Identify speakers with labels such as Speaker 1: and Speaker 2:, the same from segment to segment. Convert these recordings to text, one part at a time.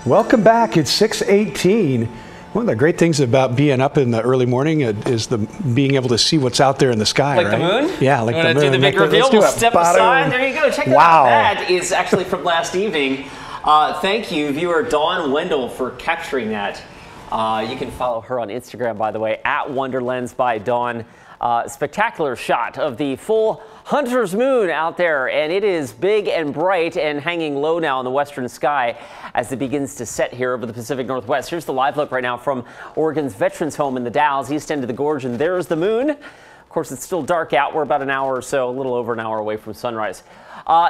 Speaker 1: Welcome back. It's 6:18. One of the great things about being up in the early morning is being able to see what's out there in the sky.
Speaker 2: Like
Speaker 1: right?
Speaker 2: the moon?
Speaker 1: Yeah, like the moon.
Speaker 2: Do the big reveal? We'll step aside. There you go. Check that out. That is actually from last evening. Thank you, viewer Dawn Wendell, for capturing that. You can follow her on Instagram, by the way, at Wonderlens by Dawn. Spectacular shot of the full Hunter's moon out there, and it is big and bright and hanging low now in the western sky as it begins to set here over the Pacific Northwest. Here's the live look right now from Oregon's Veterans Home in the Dalles, east end of the gorge, and there's the moon. Of course, it's still dark out. We're about an hour or so, a little over an hour away from sunrise.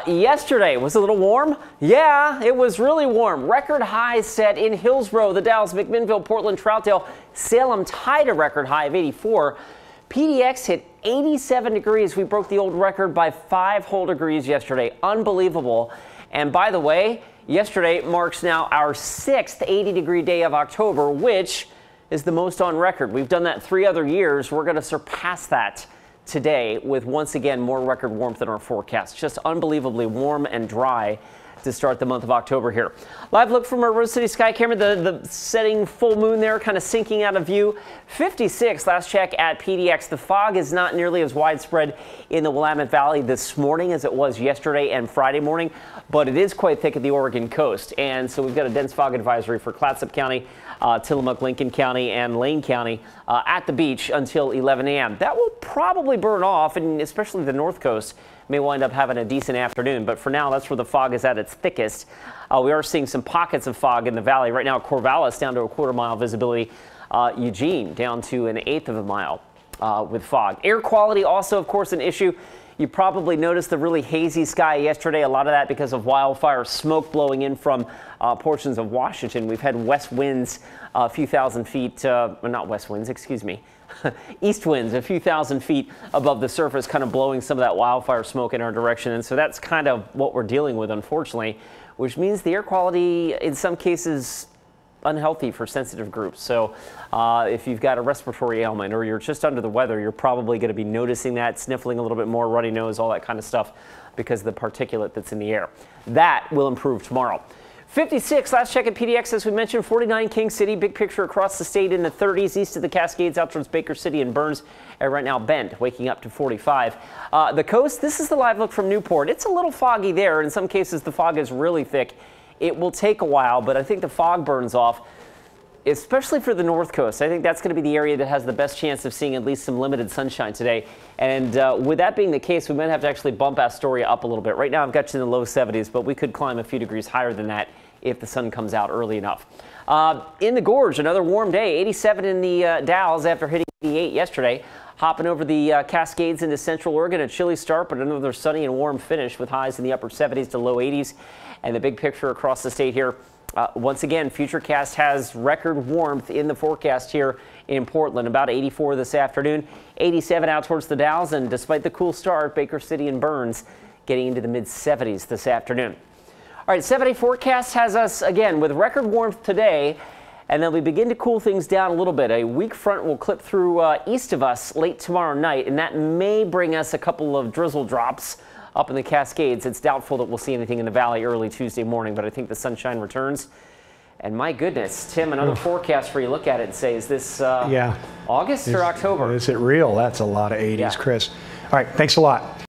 Speaker 2: Yesterday was a little warm. Yeah, it was really warm. Record highs set in Hillsborough, the Dalles, McMinnville, Portland, Troutdale. Salem tied a record high of 84. PDX hit 87 degrees. We broke the old record by 5 whole degrees yesterday. Unbelievable. And by the way, yesterday marks now our 6th 80-degree day of October, which is the most on record. We've done that 3 other years. We're going to surpass that today with, once again, more record warmth in our forecast. Just unbelievably warm and dry to start the month of October here. Live look from our Rose City sky camera, the setting full moon there kind of sinking out of view. 56 last check at PDX. The fog is not nearly as widespread in the Willamette Valley this morning as it was yesterday and Friday morning, but it is quite thick at the Oregon coast. And so we've got a dense fog advisory for Clatsop County, Tillamook, Lincoln County, and Lane County at the beach until 11 a.m. That will probably burn off, and especially the north coast may wind up having a decent afternoon, but for now, that's where the fog is at its thickest. We are seeing some pockets of fog in the valley. Right now, Corvallis down to a quarter-mile visibility. Eugene down to an eighth of a mile with fog. Air quality also, of course, an issue. You probably noticed the really hazy sky yesterday. A lot of that because of wildfire smoke blowing in from portions of Washington. We've had west winds a few thousand feet, not west winds, excuse me. East winds a few thousand feet above the surface, kind of blowing some of that wildfire smoke in our direction. And so that's kind of what we're dealing with, unfortunately, which means the air quality in some cases unhealthy for sensitive groups. So if you've got a respiratory ailment or you're just under the weather, you're probably going to be noticing that, sniffling a little bit more, runny nose, all that kind of stuff because of the particulate that's in the air. That will improve tomorrow. 56 last check at PDX, as we mentioned. 49 King City, big picture across the state in the 30s, east of the Cascades, out towards Baker City and Burns. And right now, Bend waking up to 45. The coast, this is the live look from Newport. It's a little foggy there. In some cases, the fog is really thick. It will take a while, but I think the fog burns off, especially for the north coast. I think that's going to be the area that has the best chance of seeing at least some limited sunshine today. And with that being the case, we might have to actually bump Astoria up a little bit. Right now, I've got you in the low 70s, but we could climb a few degrees higher than that if the sun comes out early enough. In the gorge, another warm day, 87 in the Dalles after hitting 88 yesterday. Hopping over the Cascades into Central Oregon, a chilly start, but another sunny and warm finish with highs in the upper 70s to low 80s. And the big picture across the state here, once again, Futurecast has record warmth in the forecast here in Portland. About 84 this afternoon, 87 out towards the Dalles, and despite the cool start, Baker City and Burns getting into the mid-70s this afternoon. All right, 7-day forecast has us, again, with record warmth today, and then we begin to cool things down a little bit. A weak front will clip through east of us late tomorrow night, and that may bring us a couple of drizzle drops up in the Cascades. It's doubtful that we'll see anything in the valley early Tuesday morning, but I think the sunshine returns. And my goodness, Tim, another forecast where you look at it and say, is this August or October?
Speaker 1: Is it real? That's a lot of 80s,
Speaker 2: Yeah.
Speaker 1: Chris. All right, thanks a lot.